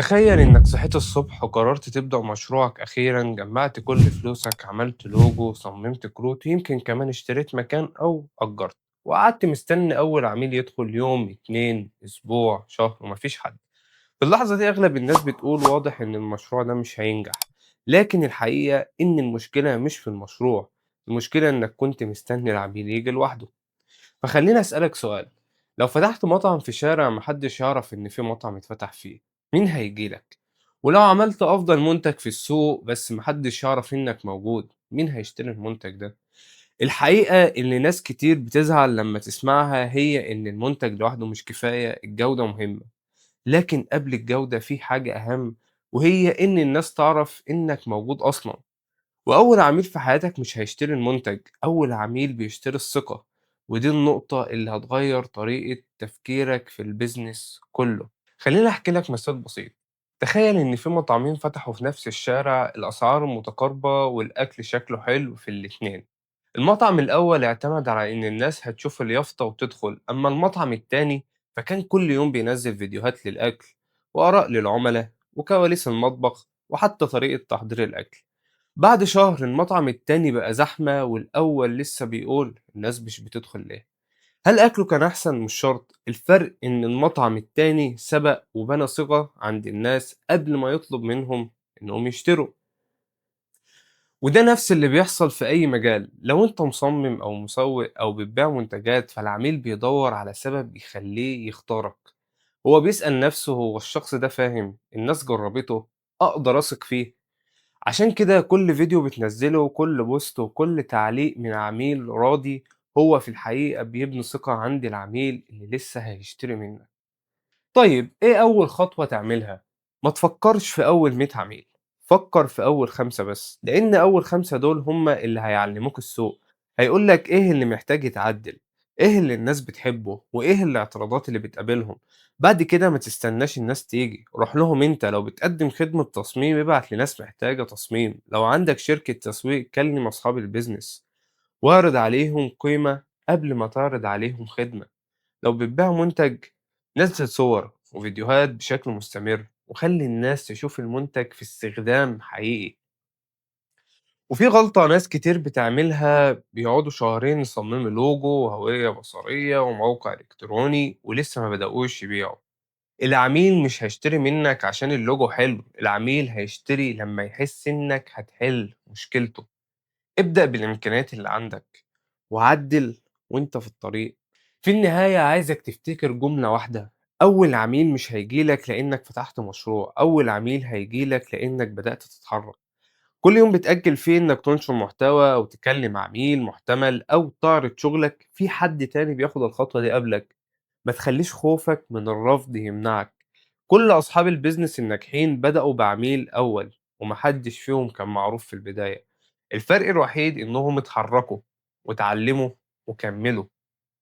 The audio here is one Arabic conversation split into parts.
تخيل إنك صحيت الصبح وقررت تبدأ مشروعك أخيرا، جمعت كل فلوسك، عملت لوجو، صممت كروت، يمكن كمان اشتريت مكان أو أجرت، وقعدت مستني أول عميل يدخل. يوم، اتنين، أسبوع، شهر، ومفيش حد. في اللحظة دي أغلب الناس بتقول واضح إن المشروع ده مش هينجح، لكن الحقيقة إن المشكلة مش في المشروع، المشكلة إنك كنت مستني العميل يجي لوحده. فخلّيني أسألك سؤال، لو فتحت مطعم في شارع ما حدش يعرف إن في مطعم اتفتح فيه، مين هييجي لك؟ ولو عملت أفضل منتج في السوق بس ما حدش يعرف إنك موجود، مين هيشتري المنتج ده؟ الحقيقة إن ناس كتير بتزعل لمّا تسمعها هي إن المنتج لوحده مش كفاية، الجودة مهمة، لكن قبل الجودة في حاجة أهم، وهي إن الناس تعرف إنك موجود أصلًا. وأول عميل في حياتك مش هيشتري المنتج، أول عميل بيشتري الثقة، ودي النقطة اللي هتغير طريقة تفكيرك في البيزنس كله. خليني أحكي لك مثال بسيط. تخيل إن في مطعمين فتحوا في نفس الشارع، الأسعار متقاربة والأكل شكله حلو في الاتنين. المطعم الأول اعتمد على إن الناس هتشوف اليافطة وتدخل، أما المطعم التاني فكان كل يوم بينزل فيديوهات للأكل وآراء للعملاء وكواليس المطبخ وحتى طريقة تحضير الأكل. بعد شهر المطعم التاني بقى زحمة والأول لسه بيقول الناس مش بتدخل ليه. هل أكله كان أحسن؟ مش شرط، الفرق إن المطعم التاني سبق وبنى ثقة عند الناس قبل ما يطلب منهم إنهم يشتروا. وده نفس اللي بيحصل في أي مجال، لو أنت مصمم أو مسوق أو بتبيع منتجات فالعميل بيدور على سبب يخليه يختارك. هو بيسأل نفسه، هو الشخص ده فاهم؟ الناس جربته؟ أقدر أثق فيه؟ عشان كده كل فيديو بتنزله وكل بوست وكل تعليق من عميل راضي هو في الحقيقة بيبني ثقة عند العميل اللي لسه هيشتري منك. طيب إيه أول خطوة تعملها؟ ما تفكرش في أول 100 عميل، فكر في أول 5 بس، لأن أول 5 دول هم اللي هيعلموك السوق، هيقولك إيه اللي محتاج يتعدل، إيه اللي الناس بتحبه، وإيه الاعتراضات اللي بتقابلهم. بعد كده ما تستناش الناس تيجي، روح لهم أنت. لو بتقدم خدمة تصميم ابعت لناس محتاجة تصميم، لو عندك شركة تسويق كلم أصحاب البيزنس واعرض عليهم قيمة قبل ما تعرض عليهم خدمة. لو بتبيع منتج نزل صور وفيديوهات بشكل مستمر وخلي الناس تشوف المنتج في استخدام حقيقي. وفي غلطة ناس كتير بتعملها، بيقعدوا شهرين يصمموا لوجو وهوية بصرية وموقع إلكتروني ولسه ما بدأوش يبيعوا. العميل مش هيشتري منك عشان اللوجو حلو، العميل هيشتري لما يحس إنك هتحل مشكلته. ابدأ بالإمكانيات اللي عندك وعدل وإنت في الطريق. في النهاية عايزك تفتكر جملة واحدة، أول عميل مش هيجيلك لأنك فتحت مشروع، أول عميل هيجيلك لأنك بدأت تتحرك. كل يوم بتأجل فيه إنك تنشر محتوى أو تكلم عميل محتمل أو تعرض شغلك، في حد تاني بياخد الخطوة دي قبلك. ما تخليش خوفك من الرفض يمنعك. كل أصحاب البيزنس الناجحين بدأوا بعميل أول، ومحدش فيهم كان معروف في البداية. الفرق الوحيد إنهم اتحركوا واتعلموا وكملوا.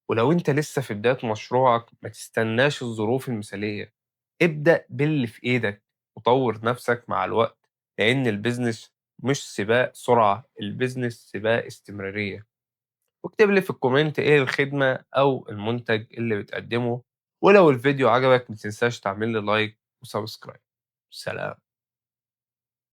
ولو أنت لسه في بداية مشروعك ما تستناش الظروف المثالية، ابدأ باللي في إيدك وطور نفسك مع الوقت، لأن البيزنس مش سباق سرعة، البيزنس سباق استمرارية. واكتب لي في الكومنت إيه الخدمة أو المنتج اللي بتقدمه، ولو الفيديو عجبك متنساش تعمل لي لايك وسبسكرايب. سلام.